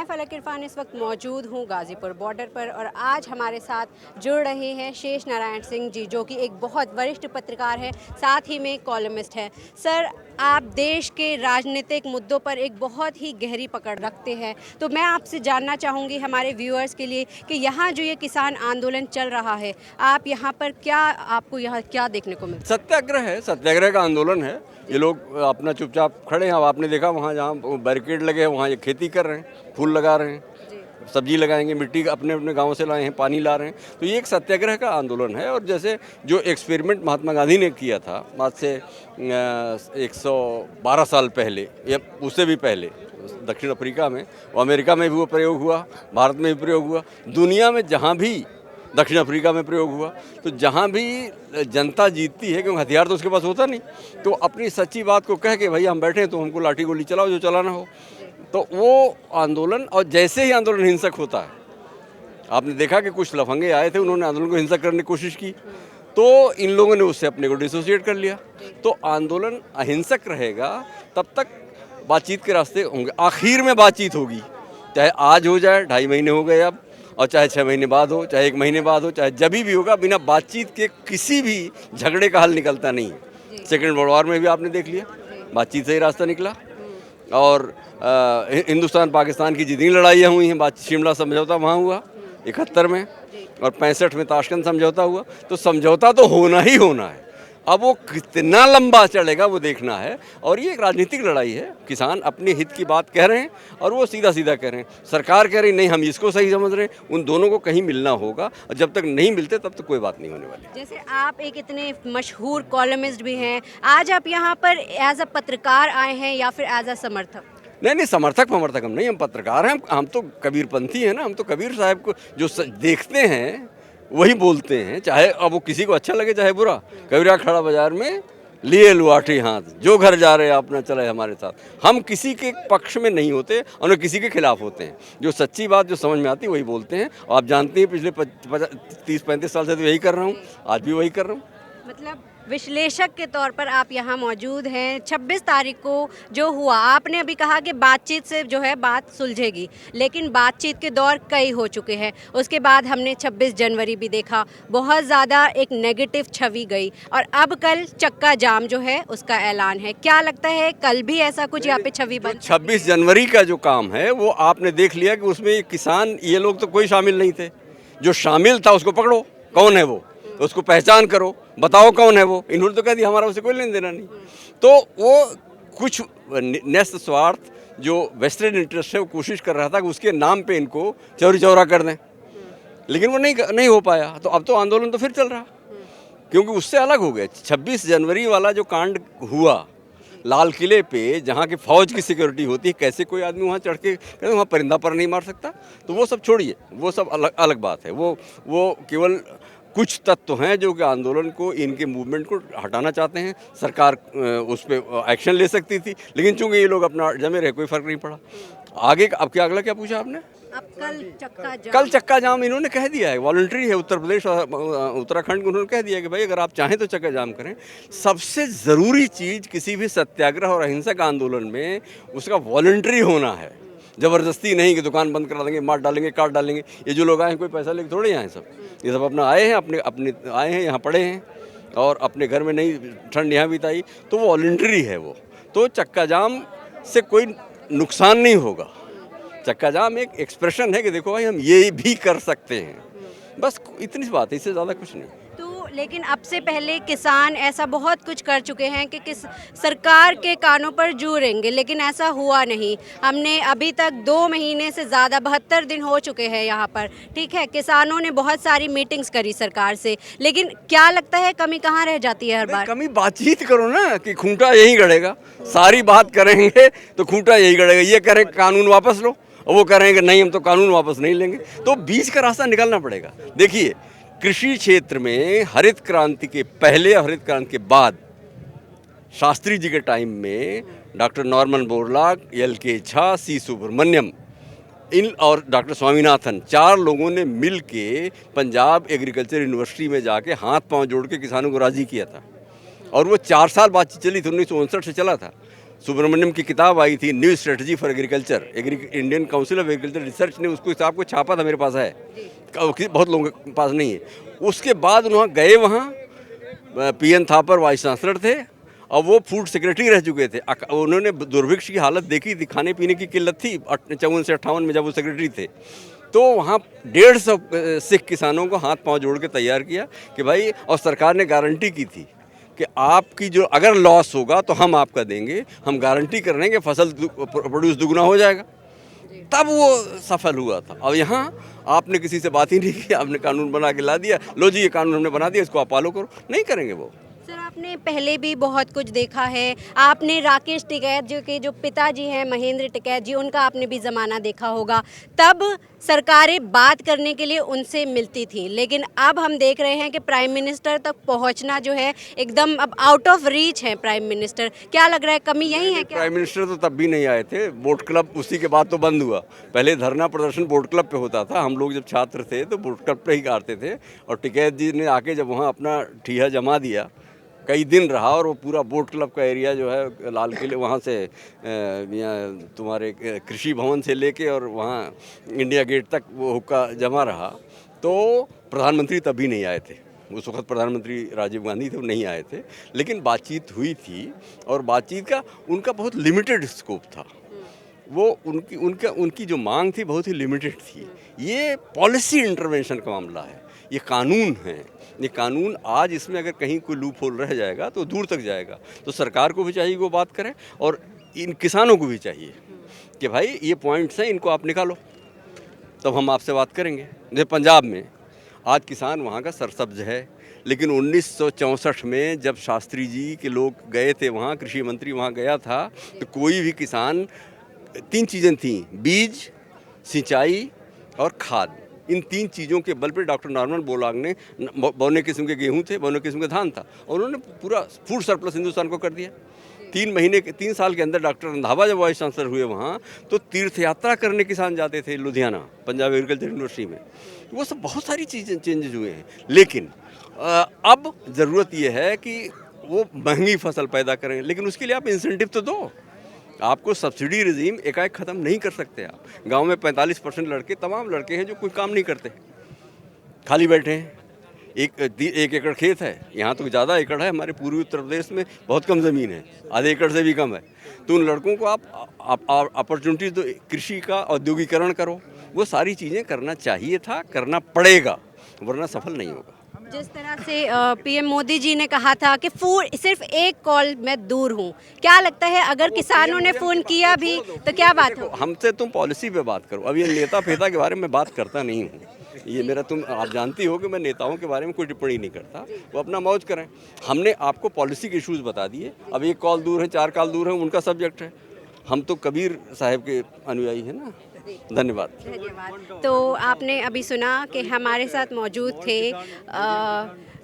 फलक इरफान इस वक्त मौजूद हूँ गाज़ीपुर बॉर्डर पर और आज हमारे साथ जुड़ रहे हैं शेष नारायण सिंह जी, जो कि एक बहुत वरिष्ठ पत्रकार हैं, साथ ही में कॉलमिस्ट हैं। सर, आप देश के राजनीतिक मुद्दों पर एक बहुत ही गहरी पकड़ रखते हैं, तो मैं आपसे जानना चाहूँगी हमारे व्यूअर्स के लिए कि यहाँ जो ये किसान आंदोलन चल रहा है, आप यहाँ पर आपको यहाँ क्या देखने को मिलता है? सत्याग्रह है, सत्याग्रह का आंदोलन है। ये लोग अपना चुपचाप खड़े हैं। अब आपने देखा वहाँ जहाँ बैरिकेड लगे हैं वहाँ ये खेती कर रहे हैं, फूल लगा रहे हैं, सब्जी लगाएंगे, मिट्टी अपने अपने गांव से लाए हैं, पानी ला रहे हैं। तो ये एक सत्याग्रह का आंदोलन है। और जैसे जो एक्सपेरिमेंट महात्मा गांधी ने किया था आज से 112 साल पहले या उससे भी पहले दक्षिण अफ्रीका में, और अमेरिका में भी वो प्रयोग हुआ, भारत में भी प्रयोग हुआ, दुनिया में जहाँ भी, दक्षिण अफ्रीका में प्रयोग हुआ, तो जहाँ भी जनता जीतती है, क्योंकि हथियार तो उसके पास होता नहीं, तो अपनी सच्ची बात को कह के भाई हम बैठे हैं तो हमको लाठी गोली चलाओ जो चलाना हो। तो वो आंदोलन, और जैसे ही आंदोलन हिंसक होता है, आपने देखा कि कुछ लफंगे आए थे, उन्होंने आंदोलन को हिंसक करने की कोशिश की, तो इन लोगों ने उससे अपने को डिसोसिएट कर लिया। तो आंदोलन अहिंसक रहेगा तब तक बातचीत के रास्ते होंगे, आखिर में बातचीत होगी, चाहे आज हो जाए, 2.5 महीने हो गए अब, और चाहे 6 महीने बाद हो, चाहे 1 महीने बाद हो, चाहे जब भी होगा, बिना बातचीत के किसी भी झगड़े का हल निकलता नहीं है। सेकेंड वर्ल्ड वॉर में भी आपने देख लिया, बातचीत से ही रास्ता निकला। और हिंदुस्तान पाकिस्तान की जितनी लड़ाइयाँ हुई हैं, शिमला समझौता वहाँ हुआ 71 में, और 65 में ताशकंद समझौता हुआ। तो समझौता तो होना ही होना है। अब वो कितना लंबा चलेगा वो देखना है। और ये एक राजनीतिक लड़ाई है। किसान अपने हित की बात कह रहे हैं और वो सीधा सीधा कह रहे हैं, सरकार कह रही नहीं हम इसको सही समझ रहे हैं। उन दोनों को कहीं मिलना होगा, और जब तक नहीं मिलते तब तक कोई बात नहीं होने वाली। जैसे आप एक इतने मशहूर कॉलमिस्ट भी हैं, आज आप यहाँ पर एज अ पत्रकार आए हैं या फिर एज अ समर्थक? नहीं, समर्थक हम नहीं, हम पत्रकार हैं। हम तो कबीरपंथी हैं ना। हम तो कबीर साहब को जो देखते हैं वही बोलते हैं, चाहे अब वो किसी को अच्छा लगे चाहे बुरा। कबीरा खड़ा बाजार में लिए लुआठी हाथ, जो घर जा रहे अपना चले हमारे साथ। हम किसी के पक्ष में नहीं होते और न किसी के खिलाफ होते हैं। जो सच्ची बात जो समझ में आती है वही बोलते हैं। और आप जानते हैं पिछले 30-35 साल से तो यही कर रहा हूँ, आज भी वही कर रहा हूँ। मतलब विश्लेषक के तौर पर आप यहाँ मौजूद हैं। 26 तारीख को जो हुआ, आपने अभी कहा कि बातचीत से जो है बात सुलझेगी, लेकिन बातचीत के दौर कई हो चुके हैं। उसके बाद हमने 26 जनवरी भी देखा, बहुत ज़्यादा एक नेगेटिव छवि गई, और अब कल चक्का जाम जो है उसका ऐलान है। क्या लगता है कल भी ऐसा कुछ यहाँ पे छवि बन? 26 जनवरी का जो काम है वो आपने देख लिया कि उसमें किसान, ये लोग तो कोई शामिल नहीं थे। जो शामिल था उसको पकड़ो, कौन है वो, उसको पहचान करो, बताओ कौन है वो। इन्होंने तो कह दिया हमारा उससे कोई लेन देना नहीं। तो वो कुछ न्यस्त स्वार्थ जो वेस्टेड इंटरेस्ट है वो कोशिश कर रहा था कि उसके नाम पे इनको चौरी चौरा कर दें, लेकिन वो नहीं हो पाया। तो अब तो आंदोलन तो फिर चल रहा, क्योंकि उससे अलग हो गया। 26 जनवरी वाला जो कांड हुआ लाल किले पे, जहाँ की फौज की सिक्योरिटी होती है, कैसे कोई आदमी वहाँ चढ़ के कहते वहाँ परिंदा पर नहीं मार सकता, तो वो सब छोड़िए, वो सब अलग बात है। वो केवल कुछ तत्व हैं जो कि आंदोलन को, इनके मूवमेंट को हटाना चाहते हैं। सरकार उस पर एक्शन ले सकती थी, लेकिन चूंकि ये लोग अपना जमे रहे, कोई फर्क नहीं पड़ा। आगे अब क्या, अगला क्या पूछा आपने? अब कल चक्का जाम इन्होंने कह दिया है, वॉलंटरी है। उत्तर प्रदेश और उत्तराखंड को उन्होंने कह दिया कि भाई अगर आप चाहें तो चक्का जाम करें। सबसे ज़रूरी चीज़ किसी भी सत्याग्रह और अहिंसक आंदोलन में उसका वॉलंटरी होना है। ज़बरदस्ती नहीं कि दुकान बंद करा देंगे, मार डालेंगे, काट डालेंगे। ये जो लोग आए हैं कोई पैसा लेके थोड़े आए हैं, ये सब अपना आए हैं, अपने आए हैं, यहाँ पढ़े हैं और अपने घर में नहीं ठंड यहाँ बिताई, तो वो वॉलंटरी है वो। तो चक्का जाम से कोई नुकसान नहीं होगा। चक्का जाम एक एक्सप्रेशन है कि देखो भाई हम ये भी कर सकते हैं, बस इतनी बात है, इससे ज़्यादा कुछ नहीं। लेकिन अब से पहले किसान ऐसा बहुत कुछ कर चुके हैं कि सरकार के कानों पर जूरेंगे, लेकिन ऐसा हुआ नहीं। हमने अभी तक 2 महीने से ज़्यादा 72 दिन हो चुके हैं यहाँ पर, ठीक है। किसानों ने बहुत सारी मीटिंग्स करी सरकार से, लेकिन क्या लगता है कमी कहाँ रह जाती है हर बार? कमी बातचीत करो ना, कि खूंटा यही गड़ेगा। सारी बात करेंगे तो खूंटा यही गड़ेगा। ये करें कानून वापस लो, और वो करेंगे नहीं हम तो कानून वापस नहीं लेंगे। तो बीच का रास्ता निकालना पड़ेगा। देखिए, कृषि क्षेत्र में हरित क्रांति के पहले और हरित क्रांति के बाद, शास्त्री जी के टाइम में doctor Norman Borlaug, L K. Jha, C. Subramaniam, इन और डॉक्टर स्वामीनाथन, 4 लोगों ने मिल के पंजाब एग्रीकल्चर यूनिवर्सिटी में जाके हाथ पांव जोड़ के किसानों को राज़ी किया था। और वो 4 साल बातचीत चली थी, 1959 से चला था। सुब्रमण्यम की किताब आई थी new strategy for agriculture, Indian council of agriculture research ने उसको किताब को छापा था, मेरे पास है, बहुत लोगों के पास नहीं है। उसके बाद उन्होंने गए वहाँ, PN थापर वाइस चांसलर थे और वो फूड सेक्रेटरी रह चुके थे। उन्होंने दुर्भिक्ष की हालत देखी थी, खाने पीने की किल्लत थी 54 से 58 में जब वो सेक्रेटरी थे। तो वहाँ 150 सिख किसानों को हाथ पांव जोड़ के तैयार किया कि भाई, और सरकार ने गारंटी की थी कि आपकी जो अगर लॉस होगा तो हम आपका देंगे, हम गारंटी कर रहे हैं कि फसल प्रोड्यूस दुगना हो जाएगा। तब वो सफल हुआ था। अब यहाँ आपने किसी से बात ही नहीं की, आपने कानून बना के ला दिया, लो जी ये कानून हमने बना दिया, इसको आप फॉलो करो। नहीं करेंगे वो। सर, आपने पहले भी बहुत कुछ देखा है। आपने राकेश टिकैत जो पिताजी हैं महेंद्र टिकैत जी, उनका आपने भी ज़माना देखा होगा। तब सरकारें बात करने के लिए उनसे मिलती थी, लेकिन अब हम देख रहे हैं कि प्राइम मिनिस्टर तक पहुंचना जो है एकदम अब आउट ऑफ रीच है प्राइम मिनिस्टर। क्या लग रहा है, कमी यही है क्या? प्राइम मिनिस्टर तो तब भी नहीं आए थे, बोट क्लब उसी के बाद तो बंद हुआ। पहले धरना प्रदर्शन बोट क्लब पे होता था, हम लोग जब छात्र थे तो बोट क्लब पे ही करते थे। और टिकैत जी ने आके जब वहाँ अपना ठीहा जमा दिया, कई दिन रहा, और वो पूरा बोट क्लब का एरिया जो है लाल किले वहाँ से यहाँ तुम्हारे कृषि भवन से लेके और वहाँ इंडिया गेट तक वो हुक्का जमा रहा। तो प्रधानमंत्री तभी नहीं आए थे, उस वक्त प्रधानमंत्री राजीव गांधी थे, वो नहीं आए थे, लेकिन बातचीत हुई थी। और बातचीत का उनका बहुत लिमिटेड स्कोप था, वो उनकी जो मांग थी बहुत ही लिमिटेड थी। ये पॉलिसी इंटरवेंशन का मामला है, ये कानून है। ये कानून आज इसमें अगर कहीं कोई लूप होल रह जाएगा तो दूर तक जाएगा। तो सरकार को भी चाहिए वो बात करे, और इन किसानों को भी चाहिए कि भाई ये पॉइंट्स हैं, इनको आप निकालो, तब हम आपसे बात करेंगे। जैसे पंजाब में आज किसान वहाँ का सरसब्ज है, लेकिन 1964 में जब शास्त्री जी के लोग गए थे वहाँ, कृषि मंत्री वहाँ गया था, तो कोई भी किसान, 3 चीज़ें थीं, बीज, सिंचाई और खाद। इन 3 चीज़ों के बल पे डॉक्टर नॉर्मन बोरलॉग ने, बौने किस्म के गेहूं थे, बौने किस्म के धान था, और उन्होंने पूरा फूड सरप्लस हिंदुस्तान को कर दिया। 3 साल के अंदर डॉक्टर रंधावा जब वाइस चांसलर हुए वहाँ, तो तीर्थ यात्रा करने किसान जाते थे लुधियाना, पंजाब एग्रीकल्चर यूनिवर्सिटी में। वो सब बहुत सारी चीज़ें चेंजेस हुए हैं। लेकिन अब ज़रूरत ये है कि वो महंगी फसल पैदा करें, लेकिन उसके लिए आप इंसेंटिव तो दो। आपको सब्सिडी रिजीम एकाएक ख़त्म नहीं कर सकते आप। गांव में 45% लड़के, तमाम लड़के हैं जो कोई काम नहीं करते, खाली बैठे हैं। एक एकड़ खेत है, यहाँ तो ज़्यादा एकड़ है, हमारे पूर्वी उत्तर प्रदेश में बहुत कम ज़मीन है, आधे एकड़ से भी कम है। तो उन लड़कों को आप अपॉर्चुनिटी दो, कृषि का औद्योगिकरण करो। वो सारी चीज़ें करना चाहिए था, करना पड़ेगा, वरना सफल नहीं होगा। जिस तरह से PM मोदी जी ने कहा था कि सिर्फ एक कॉल मैं दूर हूँ, क्या लगता है अगर किसानों ने फ़ोन किया भी तो क्या बात हो? हमसे तुम पॉलिसी पे बात करो। अब ये नेता फेता के बारे में बात करता नहीं हूँ, ये मेरा, आप जानती हो कि मैं नेताओं के बारे में कोई टिप्पणी नहीं करता, वो अपना मौज करें। हमने आपको पॉलिसी के इश्यूज़ बता दिए। अब 1 कॉल दूर है, 4 कॉल दूर है, उनका सब्जेक्ट है। हम तो कबीर साहब के अनुयायी हैं ना। धन्यवाद। तो आपने अभी सुना कि हमारे साथ मौजूद थे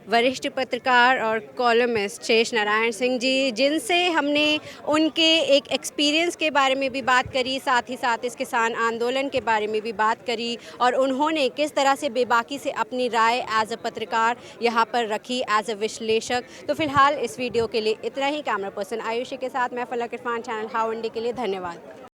वरिष्ठ पत्रकार और कॉलमिस्ट शेष नारायण सिंह जी, जिनसे हमने उनके एक एक्सपीरियंस के बारे में भी बात करी, साथ ही साथ इस किसान आंदोलन के बारे में भी बात करी, और उन्होंने किस तरह से बेबाकी से अपनी राय एज अ पत्रकार यहाँ पर रखी, एज अ विश्लेषक। तो फिलहाल इस वीडियो के लिए इतना ही। कैमरा पर्सन आयुषी के साथ मैं फलक इरफान, चैनल हाउ इंडी के लिए। धन्यवाद।